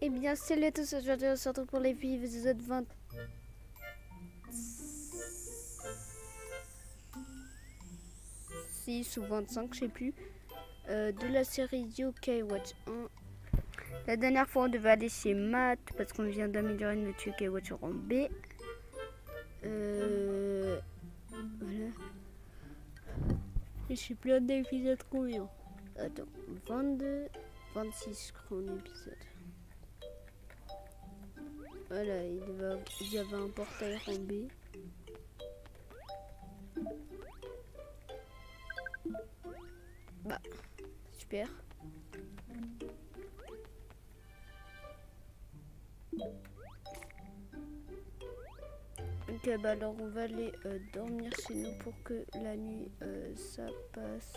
Eh bien, salut à tous, aujourd'hui on se retrouve pour l'épisode 20. Ou 25, je sais plus, de la série UK Watch 1. La dernière fois, on devait aller chez Matt parce qu'on vient d'améliorer notre UK Watch en B. Voilà. Je sais plus un épisode combien. Attends, 22, 26, je crois, en épisode. Voilà, il y avait un portail en B. Bah, super. Ok, bah alors on va aller dormir chez nous pour que la nuit ça passe.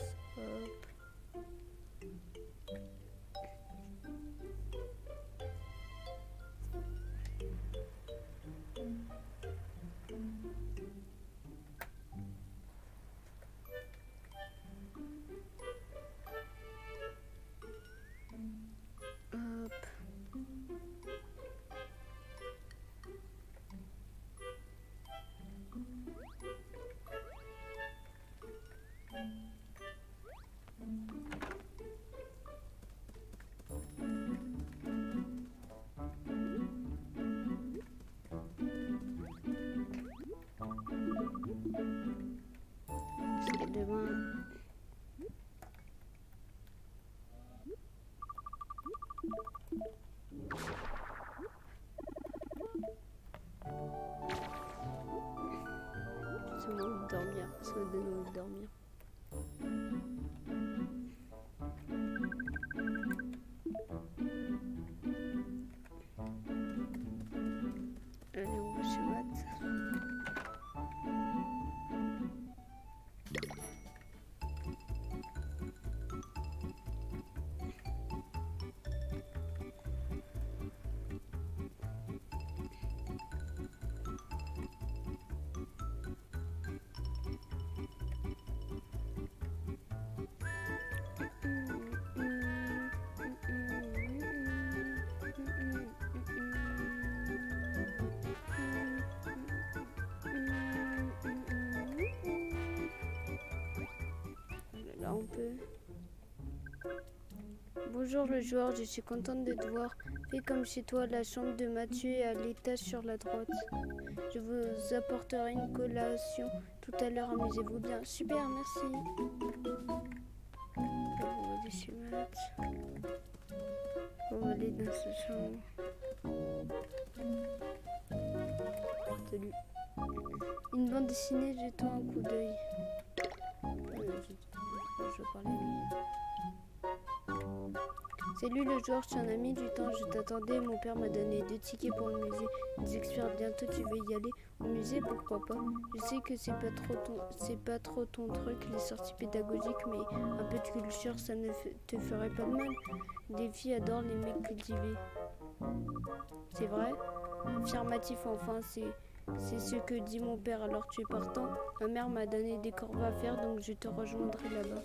Hop. C'est demain. Ça m'a envie de dormir, ça me donne envie de dormir. Allez, on va chez Matt. Là on peut. Bonjour le joueur, je suis contente de te voir. Fais comme chez toi, la chambre de Mathieu est à l'étage sur la droite. Je vous apporterai une collation tout à l'heure, amusez-vous bien. Super, merci. On va aller chez Matt. On va aller dans sa chambre. Salut. Une bande dessinée, jetons un coup d'œil. Je parlais lui. Salut le joueur, je suis un ami du temps, je t'attendais, mon père m'a donné 2 tickets pour le musée. Ils expirent bientôt, tu veux y aller au musée, pourquoi pas. Je sais que c'est pas trop ton truc, les sorties pédagogiques, mais un peu de culture, ça ne te ferait pas de mal. Les filles adorent les mecs cultivés. C'est vrai? Affirmatif, enfin, c'est ce que dit mon père, alors tu es partant. Ma mère m'a donné des corvées à faire, donc je te rejoindrai là-bas.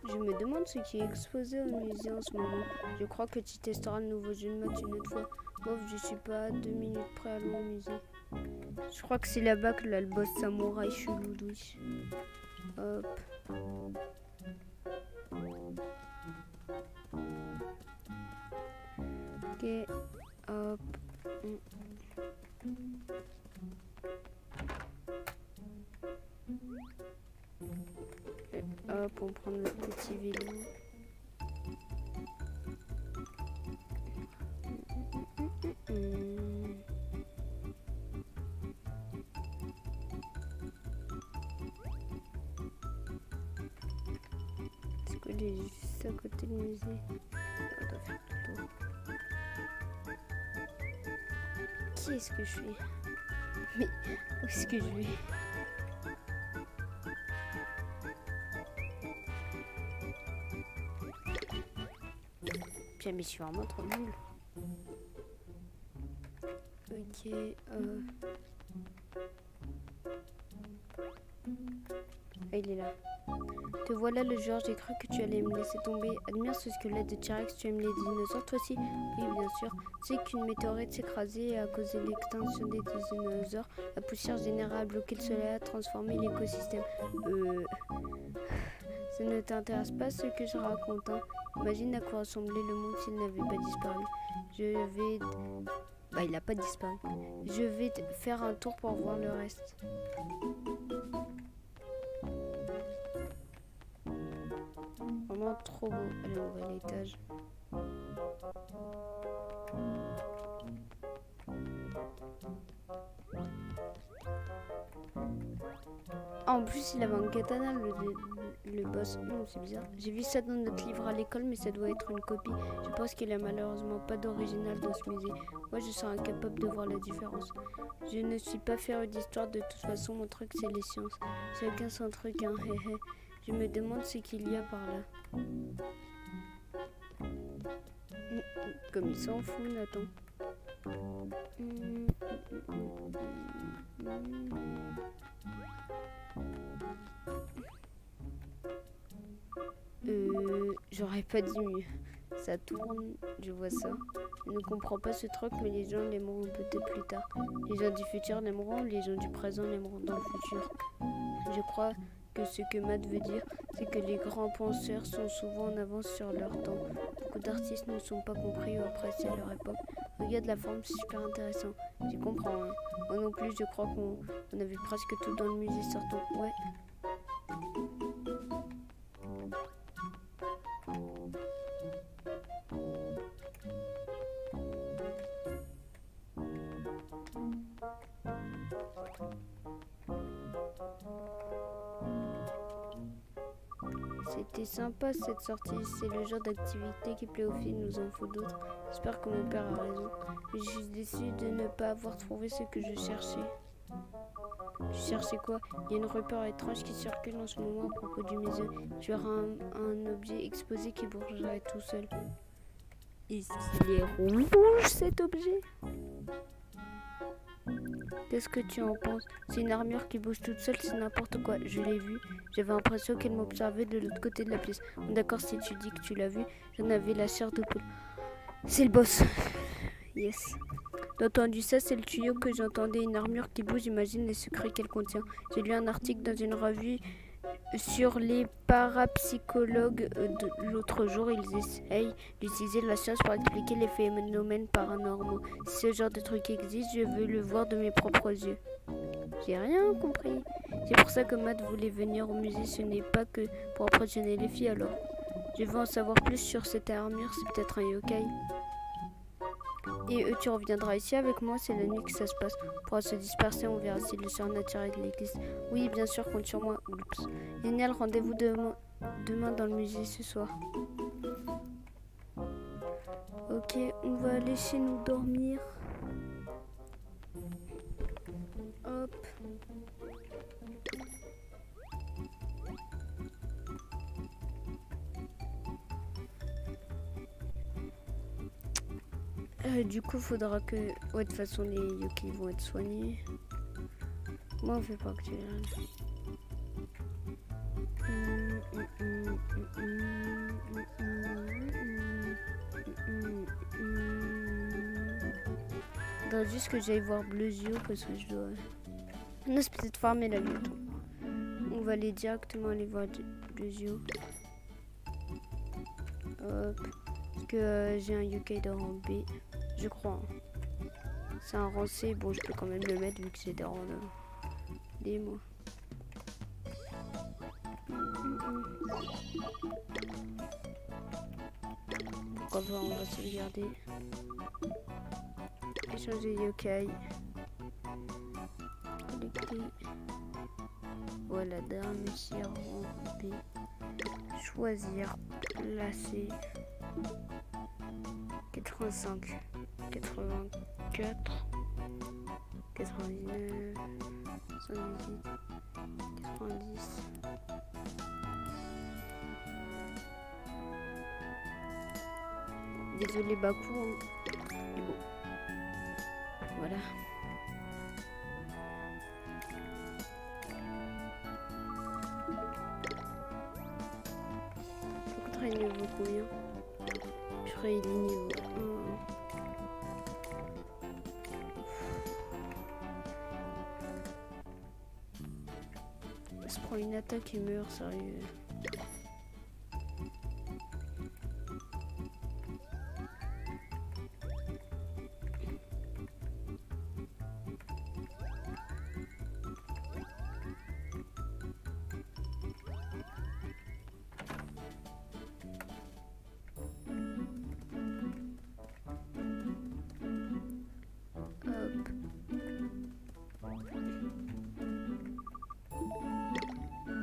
Je me demande ce qui est exposé au musée en ce moment. Je crois que tu testeras le nouveau jeu de maths une autre fois. Bof, je suis pas à 2 minutes près à aller au musée. Je crois que c'est là-bas que là, le boss samouraï chelou douche. Hop. Ok. Hop. Et hop, on prend notre petit vélo. C'est quoi, il est juste à côté du musée. On doit faire tout le tour. Qui est-ce que je suis? Mais où est-ce que je vais? Putain, mais je suis vraiment trop nulle. Ok. Ah, il est là. Te voilà le joueur, j'ai cru que tu allais me laisser tomber. Admire ce squelette de T-Rex, tu aimes les dinosaures toi aussi? Oui, bien sûr. Tu sais qu'une météorite s'est écrasée et a causé l'extinction des dinosaures. La poussière générale a bloqué le soleil, a transformé l'écosystème. Ça ne t'intéresse pas ce que je raconte, hein? Imagine à quoi ressemblait le monde s'il n'avait pas disparu. Bah, il n'a pas disparu. Je vais faire un tour pour voir le reste. Vraiment trop beau. Allez, on va à l'étage. Ah, en plus, il avait un katana, le boss. C'est bizarre. J'ai vu ça dans notre livre à l'école, mais ça doit être une copie. Je pense qu'il a malheureusement pas d'original dans ce musée. Moi, je serais incapable de voir la différence. Je ne suis pas féru d'histoire, de toute façon, mon truc, c'est les sciences. Chacun son truc, hein, hé hé. Je me demande ce qu'il y a par là. Comme il s'en fout, Nathan. J'aurais pas dit mieux. Ça tourne, je vois ça. Je ne comprends pas ce truc, mais les gens l'aimeront peut-être plus tard. Les gens du futur l'aimeront, les gens du présent l'aimeront dans le futur. Je crois que ce que Matt veut dire, c'est que les grands penseurs sont souvent en avance sur leur temps. Beaucoup d'artistes ne sont pas compris ou appréciés à leur époque. Regarde la forme, c'est super intéressant. J'y comprends. Hein. Moi non plus, je crois qu'on avait presque tout dans le musée, sortant. Ouais. C'était sympa cette sortie, c'est le genre d'activité qui plaît aux filles, nous en faut d'autres. J'espère que mon père a raison. Mais je suis déçue de ne pas avoir trouvé ce que je cherchais. Tu cherchais quoi? Il y a une rumeur étrange qui circule en ce moment à propos du musée. Tu auras un objet exposé qui bougerait tout seul. Est-ce qu'il est rouge cet objet? Qu'est-ce que tu en penses? C'est une armure qui bouge toute seule, c'est n'importe quoi. Je l'ai vue. J'avais l'impression qu'elle m'observait de l'autre côté de la pièce. D'accord, si tu dis que tu l'as vue, j'en avais la chair de poule. C'est le boss. Yes. T'as entendu ça? C'est le tuyau que j'entendais. Une armure qui bouge, j'imagine les secrets qu'elle contient. J'ai lu un article dans une revue sur les parapsychologues l'autre jour. Ils essayent d'utiliser la science pour expliquer les phénomènes paranormaux. Si ce genre de truc existe, je veux le voir de mes propres yeux. J'ai rien compris. C'est pour ça que Matt voulait venir au musée. Ce n'est pas que pour impressionner les filles alors. Je veux en savoir plus sur cette armure. C'est peut-être un yokai. Et tu reviendras ici avec moi, c'est la nuit que ça se passe. On pourra se disperser, on verra si le surnaturel existe. Oui, bien sûr, compte sur moi. Oups. Génial, rendez-vous demain dans le musée ce soir. Ok, on va aller chez nous dormir. Hop. Du coup, faudra que... Ouais, de toute façon, les yokai vont être soignés. Moi, on fait pas que tu faudra juste que j'aille voir Bleusio parce que je dois... Non, c'est peut-être farmer la lutte. On va aller directement aller voir Bleusio. Hop. Parce que j'ai un yokai de rang B. Je crois. C'est un rang C. Bon, je peux quand même le mettre vu que c'est des rangs D, moi. Pourquoi pas, on va sauvegarder. Échanger yokai. Collecter. Voilà, dame ici, rang B. Choisir. Placer. 85. 84. 99. 118. 90. Désolé Bakou. Hein. Mais bon. Voilà. est niveau combien? Purée, il est niveau 1. Il se prend une attaque et meurt, sérieux.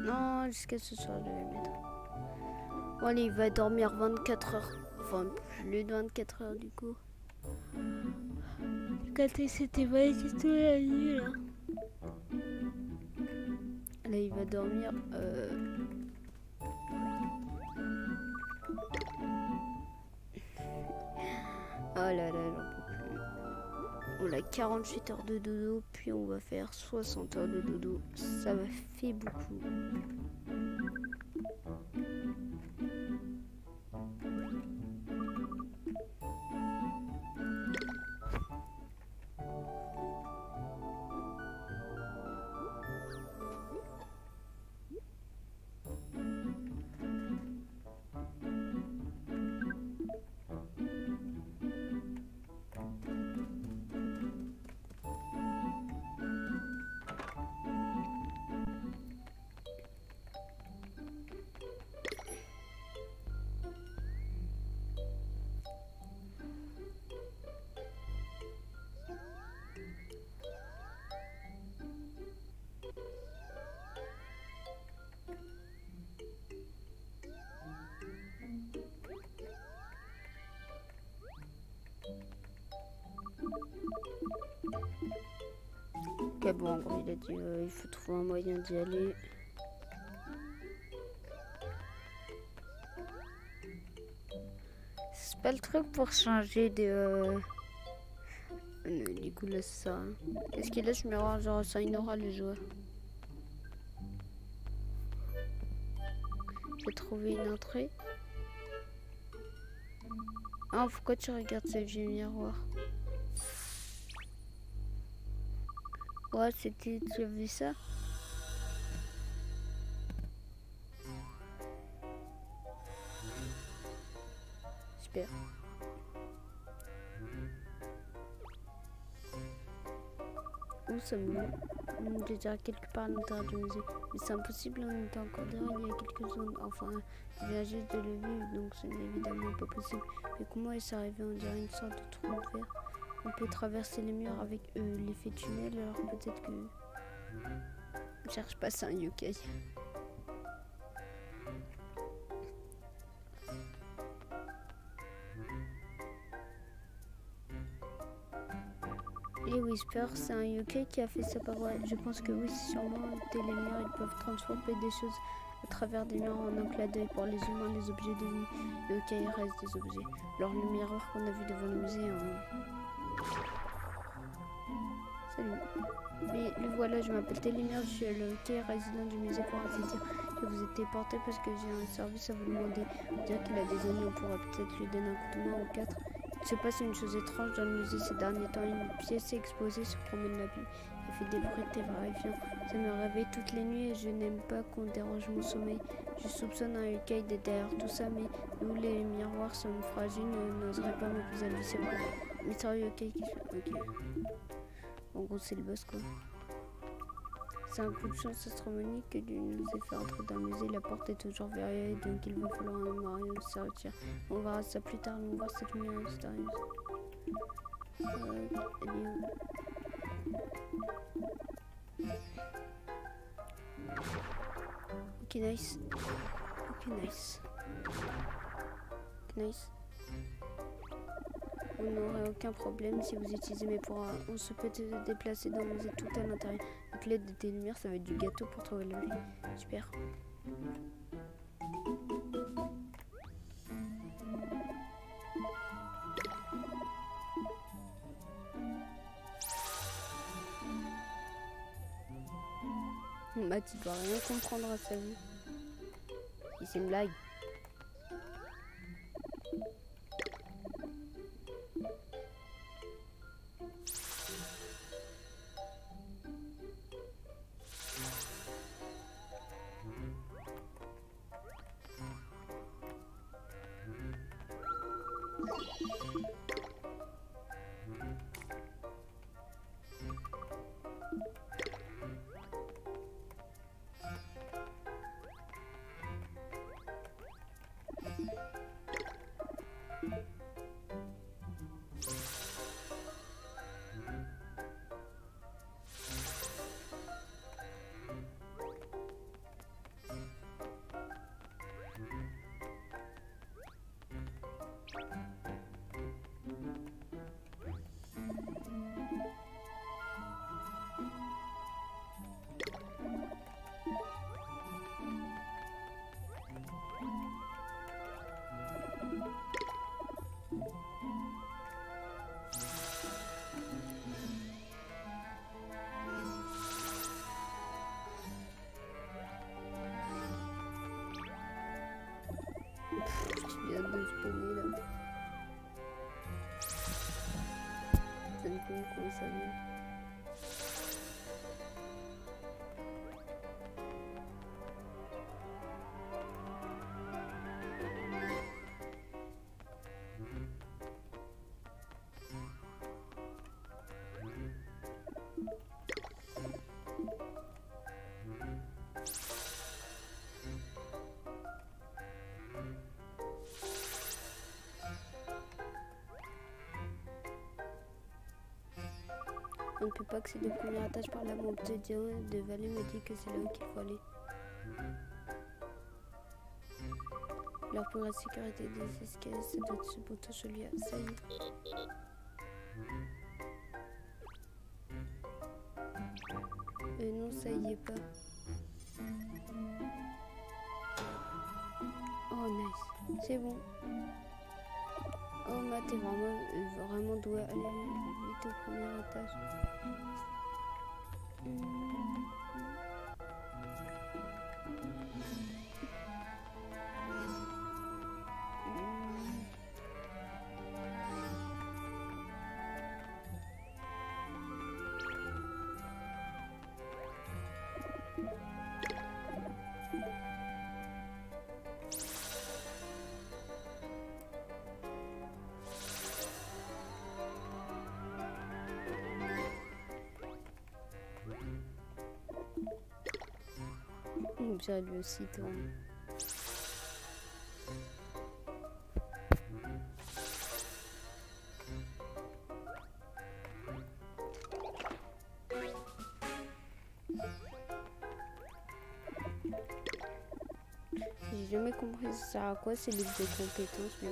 Non, jusqu'à ce soir, je vais mettre. Bon, allez, il va dormir 24 heures. Enfin, plus de 24 heures du coup. Quand il s'était éveillé toute la nuit là. Là, il va dormir. Oh là là, j'en peux plus. On a 48 heures de dodo, puis on va faire 60 heures de dodo. Ça va faire beaucoup. Ok, bon, en gros, il a dit il faut trouver un moyen d'y aller. C'est pas le truc pour changer de... du coup, là, c'est ça. Qu'est-ce qu'il laisse miroir? Genre, ça ignorera les joueurs. J'ai trouvé une entrée. Ah, pourquoi tu regardes ce vieux miroir? Ouais, c'était... Tu as vu ça? Super. Où sommes-nous? Déjà quelque part à l'intérieur du musée. Mais c'est impossible, on était encore dehors il y a quelques zones. Enfin, je viens juste de le vivre, donc ce n'est évidemment pas possible. Mais comment est-ce arrivé? On dirait une sorte de trou de verre. On peut traverser les murs avec l'effet tunnel, alors peut-être que... Je cherche pas ça, un yokai. Et Whisper, c'est un yokai qui a fait ça par ouais. Je pense que oui, sûrement, dès les murs, ils peuvent transformer des choses à travers des murs en un clin d'œil. Pour les humains, les objets devenus yokai restent des objets. Alors le miroir qu'on a vu devant le musée... Salut. Mais le voilà, je m'appelle Télémir, je suis le yokai résident du musée pour ainsi dire. Je vous ai téléporté parce que j'ai un service à vous demander. On dirait qu'il a des amis, on pourra peut-être lui donner un coup de main ou 4. Il se passe une chose étrange dans le musée ces derniers temps. Une pièce est exposée, se promène la vie. Elle fait des bruits terrifiants. Ça me réveille toutes les nuits et je n'aime pas qu'on dérange mon sommeil. Je soupçonne un yokai d'être derrière tout ça, mais nous les miroirs sommes fragiles, n'oserait pas me poser à lui, c'est vrai. Mais sérieux, yokai qui fait... Ok. En gros, c'est le boss quoi. C'est un coup de chance astronomique que Dieu nous ait fait entrer dans le musée. La porte est toujours verrouillée, donc il va falloir un Mario se retire. On verra ça plus tard, on va voir cette lumière mystérieuse. Elle est où? Ok, nice. Ok, nice. Nice. Vous n'aurez aucun problème si vous utilisez mes pouvoirs. On se peut déplacer dans le musée tout à l'intérieur. Avec l'aide de tes lumières, ça va être du gâteau pour trouver la vie. Super. Matt, il doit rien comprendre à sa vie. Et c'est une blague. comment ça s'appelle. On ne peut pas accéder au premier étage par là. Mon petit Dieu de Valet me dit que c'est là où qu'il faut aller. Alors pour la sécurité des escaliers, ça doit être ce bouton joli. Ça y est. Non, ça y est pas. Oh nice, c'est bon. Oh ma t'es vraiment doué. Allez vite au premier étage. Ça lui aussi tourne. J'ai jamais compris ça sert à quoi ces livres de compétences, mais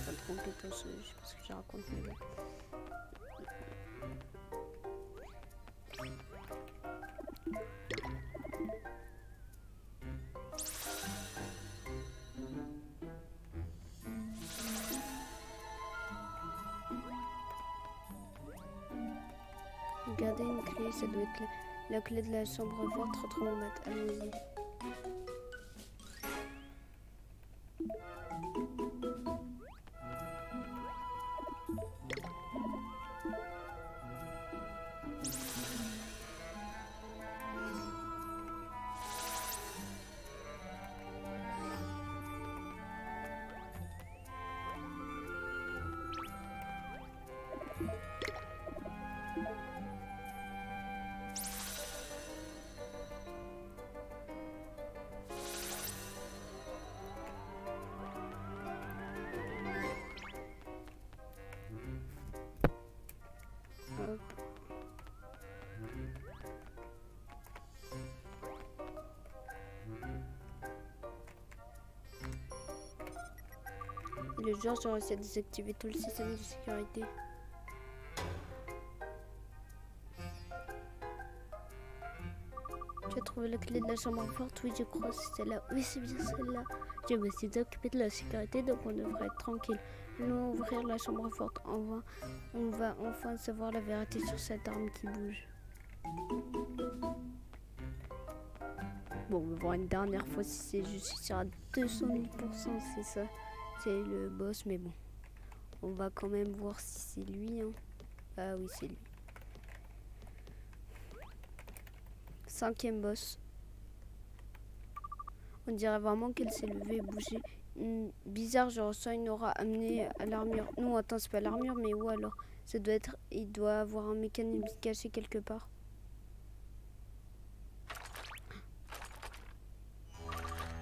pas de compétences, je sais pas ce que je raconte, mais bon. Regardez une clé, ça doit être la clé de la chambre forte. Retrouvons Matt. Allons-y. Le joueur sera réussi à désactiver tout le système de sécurité. Tu as trouvé la clé de la chambre forte? Oui, je crois que c'est celle-là. Oui, c'est bien celle-là. Je me suis occupé de la sécurité, donc on devrait être tranquille. Allons ouvrir la chambre forte. On va enfin savoir la vérité sur cette arme qui bouge. Bon, on va voir une dernière fois si c'est juste si c'est à 200 000 %, c'est ça. C'est le boss, mais bon. On va quand même voir si c'est lui. Hein. Ah oui, c'est lui. 5e boss. On dirait vraiment qu'elle s'est levée et bougée. Bizarre, je ressens une aura amenée à l'armure. Non, attends, c'est pas l'armure, mais où alors? Ça doit être... Il doit avoir un mécanisme caché quelque part.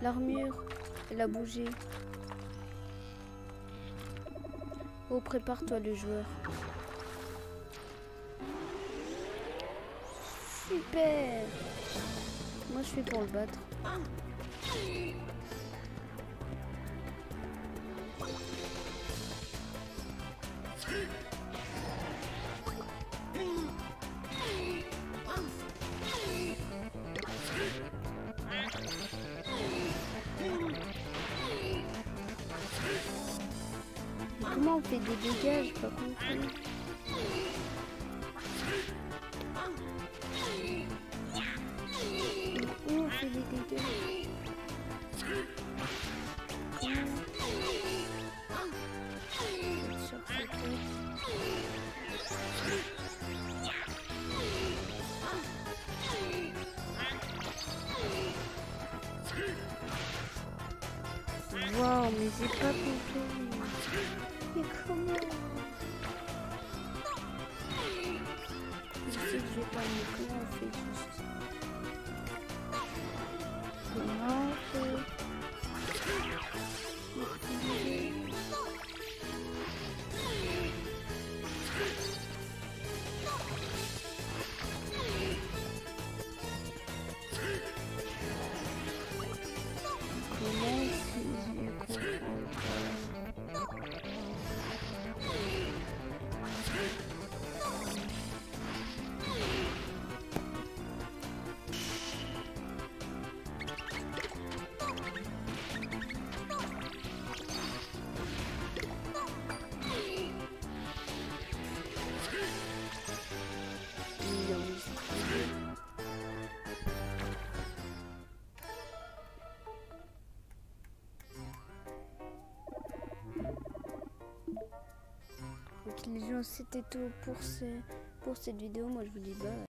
L'armure, elle a bougé. Oh, prépare-toi le joueur. Super! Moi, je suis pour le battre. Comment on fait des dégâts? J'ai pas compris. Où on fait des dégâts? Sur cette Mais j'ai pas compris. Mais comment? Je sais que je vais pas, mais comment on fait juste? Comment on fait? Donc les gens, c'était tout pour cette vidéo. Moi je vous dis bye.